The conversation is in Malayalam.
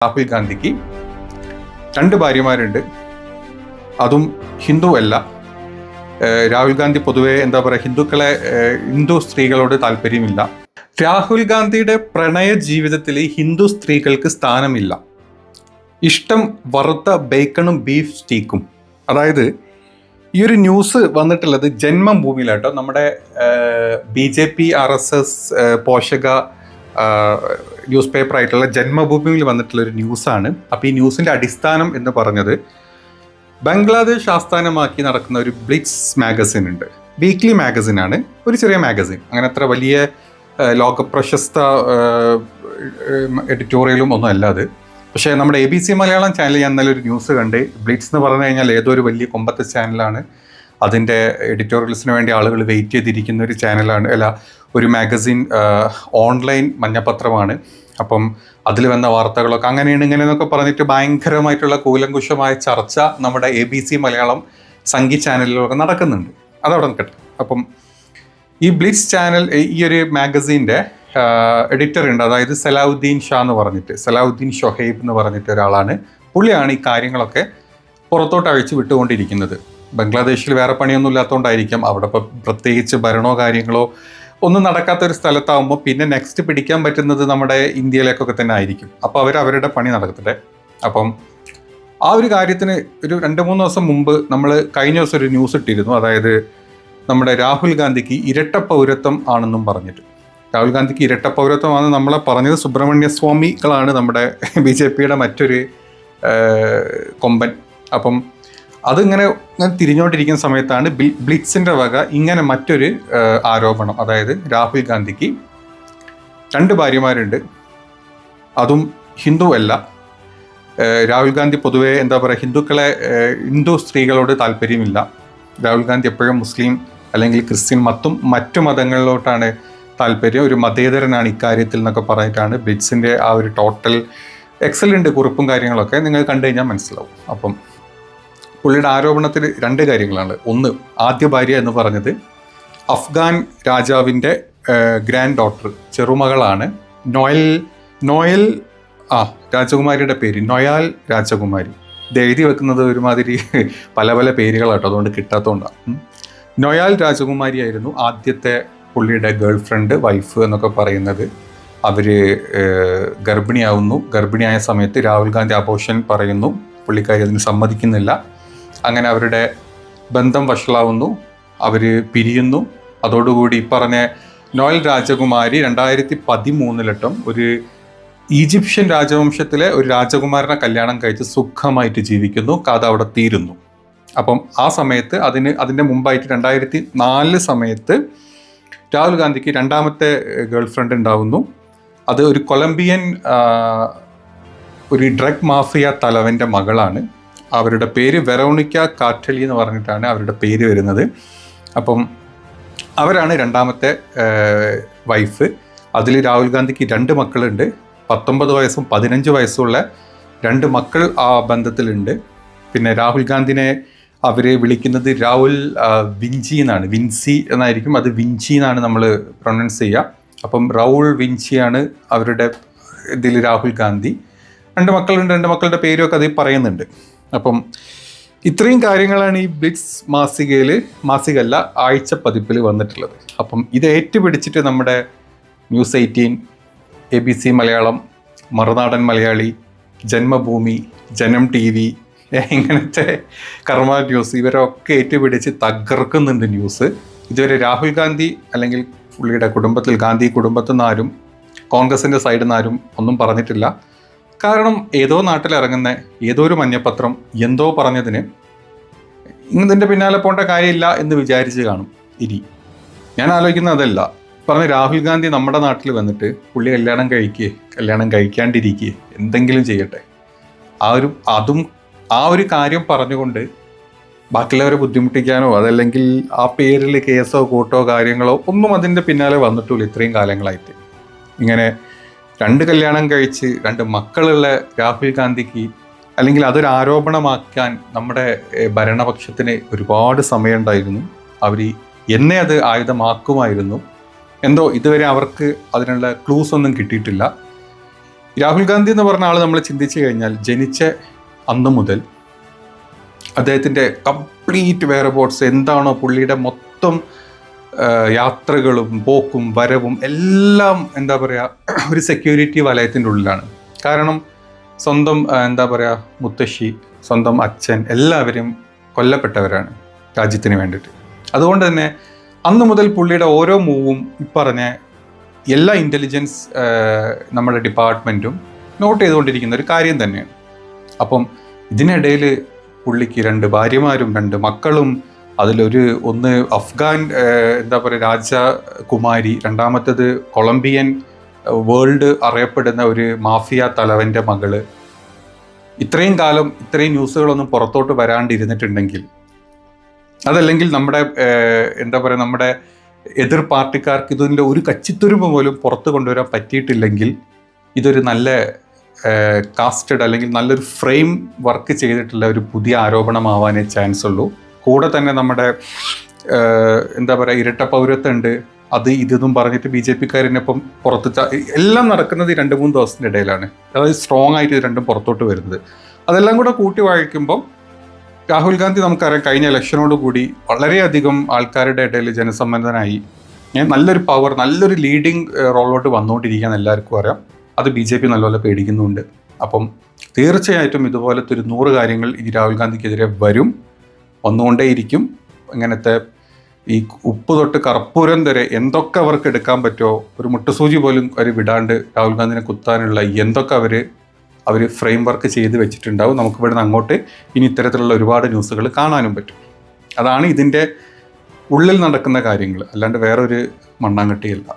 രാഹുൽ ഗാന്ധിക്ക് 2 ഭാര്യമാരുണ്ട്. അതും ഹിന്ദു അല്ല. രാഹുൽ ഗാന്ധി പൊതുവെ എന്താ പറയുക, ഹിന്ദു സ്ത്രീകളോട് താല്പര്യമില്ല. രാഹുൽ ഗാന്ധിയുടെ പ്രണയ ജീവിതത്തിൽ ഹിന്ദു സ്ത്രീകൾക്ക് സ്ഥാനമില്ല. ഇഷ്ടം വറുത്ത ബേക്കണും ബീഫ് സ്റ്റീക്കും. അതായത് ഈ ഒരു ന്യൂസ് വന്നിട്ടുള്ളത് ജന്മഭൂമിയിലാട്ടോ. നമ്മുടെ BJP RSS പോഷക ന്യൂസ് പേപ്പർ ആയിട്ടുള്ള ജന്മഭൂമിയിൽ വന്നിട്ടുള്ള ഒരു ന്യൂസാണ്. അപ്പോൾ ഈ ന്യൂസിൻ്റെ അടിസ്ഥാനം എന്ന് പറഞ്ഞത്, ബംഗ്ലാദേശ് ആസ്ഥാനമാക്കി നടക്കുന്ന ഒരു ബ്ലിറ്റ്സ് മാഗസിൻ ഉണ്ട്. വീക്ക്ലി മാഗസിനാണ്, ഒരു ചെറിയ മാഗസിൻ, അങ്ങനെ അത്ര വലിയ ലോക പ്രശസ്ത എഡിറ്റോറിയലും ഒന്നും അല്ല അത്. പക്ഷേ നമ്മുടെ ABC മലയാളം ചാനൽ ഞാൻ നല്ലൊരു ന്യൂസ് കണ്ട്. ബ്ലിറ്റ്സ് എന്ന് പറഞ്ഞു കഴിഞ്ഞാൽ ഏതോ ഒരു വലിയ കൊമ്പത്തെ ചാനലാണ്. അതിൻ്റെ എഡിറ്റോറിയൽസിന് വേണ്ടി ആളുകൾ വെയിറ്റ് ചെയ്തിരിക്കുന്ന ഒരു ചാനലാണ്, അല്ല ഒരു മാഗസിൻ, ഓൺലൈൻ മഞ്ഞപത്രമാണ്. അപ്പം അതിൽ വന്ന വാർത്തകളൊക്കെ അങ്ങനെയാണ് ഇങ്ങനെയെന്നൊക്കെ പറഞ്ഞിട്ട് ഭയങ്കരമായിട്ടുള്ള കൂലങ്കുഷമായ ചർച്ച നമ്മുടെ ABC മലയാളം സംഗീത ചാനലിലൊക്കെ നടക്കുന്നുണ്ട്. അതവിടെ നിൽക്കട്ടെ. അപ്പം ഈ ബ്ലിറ്റ്സ് ചാനൽ, ഈ ഒരു മാഗസീൻ്റെ എഡിറ്റർ ഉണ്ട്, അതായത് സലാഹുദ്ദീൻ ഷൊഹൈബ് എന്ന് പറഞ്ഞിട്ട് ഒരാളാണ്. പുള്ളിയാണ് ഈ കാര്യങ്ങളൊക്കെ പുറത്തോട്ട് അഴിച്ചു വിട്ടുകൊണ്ടിരിക്കുന്നത്. ബംഗ്ലാദേശിൽ വേറെ പണിയൊന്നും ഇല്ലാത്തതുകൊണ്ടായിരിക്കാം. അവിടെ ഇപ്പോൾ പ്രത്യേകിച്ച് ഭരണോ കാര്യങ്ങളോ ഒന്നും നടക്കാത്തൊരു സ്ഥലത്താകുമ്പോൾ പിന്നെ നെക്സ്റ്റ് പിടിക്കാൻ പറ്റുന്നത് നമ്മുടെ ഇന്ത്യയിലേക്കൊക്കെ തന്നെ ആയിരിക്കും. അപ്പോൾ അവരുടെ പണി നടക്കട്ടെ. അപ്പം ആ ഒരു കാര്യത്തിന് ഒരു 2-3 ദിവസം മുമ്പ് നമ്മൾ കഴിഞ്ഞ ദിവസം ഒരു ന്യൂസ് ഇട്ടിരുന്നു. അതായത് നമ്മുടെ രാഹുൽ ഗാന്ധിക്ക് ഇരട്ട പൗരത്വം ആണെന്നും പറഞ്ഞിട്ട്. രാഹുൽ ഗാന്ധിക്ക് ഇരട്ട പൗരത്വമാണെന്ന് നമ്മളെ പറഞ്ഞത് സുബ്രഹ്മണ്യ സ്വാമികളാണ്, നമ്മുടെ BJPയുടെ മറ്റൊരു കൊമ്പൻ. അപ്പം അതിങ്ങനെ തിരിഞ്ഞുകൊണ്ടിരിക്കുന്ന സമയത്താണ് ബ്ലിറ്റ്സിൻ്റെ വക ഇങ്ങനെ മറ്റൊരു ആരോപണം. അതായത് രാഹുൽ ഗാന്ധിക്ക് 2 ഭാര്യമാരുണ്ട്. അതും ഹിന്ദു അല്ല. രാഹുൽ ഗാന്ധി പൊതുവെ എന്താ പറയുക, ഹിന്ദു സ്ത്രീകളോട് താല്പര്യമില്ല. രാഹുൽ ഗാന്ധി എപ്പോഴും മുസ്ലിം അല്ലെങ്കിൽ ക്രിസ്ത്യൻ മറ്റു മതങ്ങളിലോട്ടാണ് താല്പര്യം. ഒരു മതേതരനാണ് ഇക്കാര്യത്തിൽ എന്നൊക്കെ പറഞ്ഞിട്ടാണ് ബ്ലിറ്റ്സിൻ്റെ ആ ഒരു ടോട്ടൽ എക്സലൻ്റ് കുറിപ്പും കാര്യങ്ങളൊക്കെ നിങ്ങൾ കണ്ടു കഴിഞ്ഞാൽ മനസ്സിലാവും. അപ്പം പുള്ളിയുടെ ആരോപണത്തിൽ 2 കാര്യങ്ങളാണ്. ഒന്ന്, ആദ്യ ഭാര്യ എന്ന് പറഞ്ഞത് അഫ്ഗാൻ രാജാവിൻ്റെ ഗ്രാൻഡ് ഡോട്ടർ, ചെറുമകളാണ് നോയൽ രാജകുമാരിയുടെ പേര് നൊയാൽ രാജകുമാരി. ഇത് എഴുതി വെക്കുന്നത് ഒരുമാതിരി പല പേരുകളാട്ടോ, അതുകൊണ്ട് കിട്ടാത്തതുകൊണ്ടാണ്. നൊയാൽ രാജകുമാരിയായിരുന്നു ആദ്യത്തെ പുള്ളിയുടെ ഗേൾഫ്രണ്ട്, വൈഫ് എന്നൊക്കെ പറയുന്നത്. അവർ ഗർഭിണിയായ സമയത്ത് രാഹുൽ ഗാന്ധി അബോർഷൻ പറയുന്നു. പുള്ളിക്കാരി അതിന് സമ്മതിക്കുന്നില്ല. അങ്ങനെ അവരുടെ ബന്ധം വഷളാവുന്നു, അവർ പിരിയുന്നു. അതോടുകൂടി പറഞ്ഞ നോയൽ രാജകുമാരി 2013 ഒരു ഈജിപ്ഷ്യൻ രാജവംശത്തിലെ ഒരു രാജകുമാരനെ കല്യാണം കഴിച്ച് സുഖമായിട്ട് ജീവിക്കുന്നു. കഥ അവിടെ തീരുന്നു. അപ്പം ആ സമയത്ത് അതിൻ്റെ മുമ്പായിട്ട് 2004 സമയത്ത് രാഹുൽ ഗാന്ധിക്ക് 2ാമത്തെ ഗേൾഫ്രണ്ട് ഉണ്ടാവുന്നു. അത് ഒരു കൊളംബിയൻ ഒരു ഡ്രഗ് മാഫിയ തലവൻ്റെ മകളാണ്. അവരുടെ പേര് വെറോണിക്ക കാർട്ടലി എന്ന് പറഞ്ഞിട്ടാണ് അവരുടെ പേര് വരുന്നത്. അപ്പം അവരാണ് 2ാമത്തെ വൈഫ്. അതിൽ രാഹുൽ ഗാന്ധിക്ക് 2 മക്കളുണ്ട്. 19 വയസ്സും 15 വയസ്സുള്ള 2 മക്കൾ ആ ബന്ധത്തിലുണ്ട്. പിന്നെ രാഹുൽ ഗാന്ധിനെ അവർ വിളിക്കുന്നത് രാഹുൽ വിഞ്ചി എന്നാണ്, വിൻസി എന്നായിരിക്കും, അത് വിഞ്ചി എന്നാണ് നമ്മൾ പ്രൊനൗൺസ് ചെയ്യുക. അപ്പം രാഹുൽ വിഞ്ചിയാണ് അവരുടെ ഇതിൽ രാഹുൽ ഗാന്ധി. 2 മക്കളുണ്ട്. 2 മക്കളുടെ പേരൊക്കെ അതിൽ പറയുന്നുണ്ട്. അപ്പം ഇത്രയും കാര്യങ്ങളാണ് ഈ ബ്ലിറ്റ്സ് മാസികയല്ല ആഴ്ച പതിപ്പിൽ വന്നിട്ടുള്ളത്. അപ്പം ഇത് ഏറ്റുപിടിച്ചിട്ട് നമ്മുടെ ന്യൂസ് 18, ABC മലയാളം, മറുനാടൻ മലയാളി, ജന്മഭൂമി, ജനം TV, ഇങ്ങനത്തെ കർമ്മ ന്യൂസ്, ഇവരൊക്കെ ഏറ്റുപിടിച്ച് തകർക്കുന്നുണ്ട് ന്യൂസ്. ഇതുവരെ രാഹുൽ ഗാന്ധി അല്ലെങ്കിൽ പുള്ളിയുടെ കുടുംബത്തിൽ, ഗാന്ധി കുടുംബത്തിൽ നിന്നാരും കോൺഗ്രസിൻ്റെ സൈഡിൽ നിന്നാരും ഒന്നും പറഞ്ഞിട്ടില്ല. കാരണം ഏതോ നാട്ടിലിറങ്ങുന്ന ഏതോ ഒരു മഞ്ഞപ്പത്രം എന്തോ പറഞ്ഞതിന് ഇതിൻ്റെ പിന്നാലെ പോകേണ്ട കാര്യമില്ല എന്ന് വിചാരിച്ച് കാണും. ഇനി ഞാൻ ആലോചിക്കുന്നത് അതല്ല. പറഞ്ഞ രാഹുൽ ഗാന്ധി നമ്മുടെ നാട്ടിൽ വന്നിട്ട് പുള്ളി കല്യാണം കഴിക്കാണ്ടിരിക്കുക, എന്തെങ്കിലും ചെയ്യട്ടെ. ആ ഒരു കാര്യം പറഞ്ഞുകൊണ്ട് ബാക്കിയുള്ളവരെ ബുദ്ധിമുട്ടിക്കാനോ അതല്ലെങ്കിൽ ആ പേരിൽ കേസോ കൂട്ടോ കാര്യങ്ങളോ ഒന്നും അതിൻ്റെ പിന്നാലെ വന്നിട്ടില്ല ഇത്രയും കാലങ്ങളായിട്ട്. ഇങ്ങനെ 2 കല്യാണം കഴിച്ച് 2 മക്കളുള്ള രാഹുൽ ഗാന്ധിക്ക്, അല്ലെങ്കിൽ അതൊരു ആരോപണമാക്കാൻ നമ്മുടെ ഭരണപക്ഷത്തിന് ഒരുപാട് സമയമുണ്ടായിരുന്നു. അവർ എന്നെ അത് ആയുധമാക്കുമായിരുന്നു. എന്തോ ഇതുവരെ അവർക്ക് അതിനുള്ള ക്ലൂസ് ഒന്നും കിട്ടിയിട്ടില്ല. രാഹുൽ ഗാന്ധി എന്ന് പറഞ്ഞ ആൾ നമ്മൾ ചിന്തിച്ചു കഴിഞ്ഞാൽ ജനിച്ച അന്ന് മുതൽ അദ്ദേഹത്തിൻ്റെ കംപ്ലീറ്റ് വെയർബോട്ട്സ് എന്താണോ, പുള്ളിയുടെ മൊത്തം യാത്രകളും പോക്കും വരവും എല്ലാം എന്താ പറയുക ഒരു സെക്യൂരിറ്റി വലയത്തിൻ്റെ ഉള്ളിലാണ്. കാരണം സ്വന്തം എന്താ പറയുക മുത്തശ്ശി, സ്വന്തം അച്ഛൻ എല്ലാവരും കൊല്ലപ്പെട്ടവരാണ് രാജ്യത്തിന് വേണ്ടിയിട്ട്. അതുകൊണ്ട് തന്നെ അന്ന് മുതൽ പുള്ളിയുടെ ഓരോ മൂവും പറഞ്ഞ എല്ലാ ഇൻ്റലിജൻസ് നമ്മുടെ ഡിപ്പാർട്ട്മെൻറ്റും നോട്ട് ചെയ്തുകൊണ്ടിരിക്കുന്ന ഒരു കാര്യം തന്നെയാണ്. അപ്പം ഇതിനിടയിൽ പുള്ളിക്ക് 2 ഭാര്യമാരും 2 മക്കളും, ഒന്ന് അഫ്ഗാൻ എന്താ പറയുക രാജകുമാരി, രണ്ടാമത്തേത് കൊളംബിയൻ വേൾഡ് അറിയപ്പെടുന്ന ഒരു മാഫിയ തലവൻ്റെ മകള്. ഇത്രയും കാലം ഇത്രയും ന്യൂസുകളൊന്നും പുറത്തോട്ട് വരാണ്ടിരുന്നിട്ടുണ്ടെങ്കിൽ, അതല്ലെങ്കിൽ നമ്മുടെ എന്താ പറയുക നമ്മുടെ എതിർ പാർട്ടിക്കാർക്ക് ഇതിൻ്റെ ഒരു കച്ചിത്തുരുമ്പ് പോലും പുറത്ത് കൊണ്ടുവരാൻ പറ്റിയിട്ടില്ലെങ്കിൽ ഇതൊരു നല്ല കാസ്റ്റഡ് അല്ലെങ്കിൽ നല്ലൊരു ഫ്രെയിം വർക്ക് ചെയ്തിട്ടുള്ള ഒരു പുതിയ ആരോപണമാവാനേ ചാൻസ് ഉള്ളൂ. കൂടെ തന്നെ നമ്മുടെ എന്താ പറയുക ഇരട്ട പൗരത്വം ഉണ്ട്, അത് ഇതെന്നും പറഞ്ഞിട്ട് BJP-ക്കാരനൊപ്പം പുറത്ത് എല്ലാം നടക്കുന്നത് 2-3 ദിവസത്തിൻ്റെ ഇടയിലാണ്. അതായത് സ്ട്രോങ് ആയിട്ട് ഇത് രണ്ടും പുറത്തോട്ട് വരുന്നത്. അതെല്ലാം കൂടെ കൂട്ടി വായിക്കുമ്പം രാഹുൽ ഗാന്ധി നമുക്കറിയാം കഴിഞ്ഞ ഇലക്ഷനോട് കൂടി വളരെയധികം ആൾക്കാരുടെ ഇടയിൽ ജനസമ്മതനായി, നല്ലൊരു പവർ, നല്ലൊരു ലീഡിങ് റോളിലോട്ട് വന്നുകൊണ്ടിരിക്കുകയെന്ന് എല്ലാവർക്കും അറിയാം. അത് BJP നല്ലപോലെ പേടിക്കുന്നുണ്ട്. അപ്പം തീർച്ചയായിട്ടും ഇതുപോലത്തെ ഒരു 100 കാര്യങ്ങൾ ഈ രാഹുൽ ഗാന്ധിക്കെതിരെ വന്നുകൊണ്ടേയിരിക്കും. ഇങ്ങനത്തെ ഈ ഉപ്പ് തൊട്ട് കർപ്പൂരം വരെ എന്തൊക്കെ അവർക്ക് എടുക്കാൻ പറ്റുമോ, ഒരു മുട്ടുസൂചി പോലും അവർ വിടാണ്ട് രാഹുൽ ഗാന്ധിനെ കുത്താനുള്ള എന്തൊക്കെ അവർ ഫ്രെയിം വർക്ക് ചെയ്ത് വെച്ചിട്ടുണ്ടാവും. നമുക്ക് ഇവിടുന്ന് അങ്ങോട്ട് ഇനി ഇത്തരത്തിലുള്ള ഒരുപാട് ന്യൂസുകൾ കാണാനും പറ്റും. അതാണ് ഇതിൻ്റെ ഉള്ളിൽ നടക്കുന്ന കാര്യങ്ങൾ, അല്ലാണ്ട് വേറൊരു മണ്ണാങ്കട്ടിയല്ല.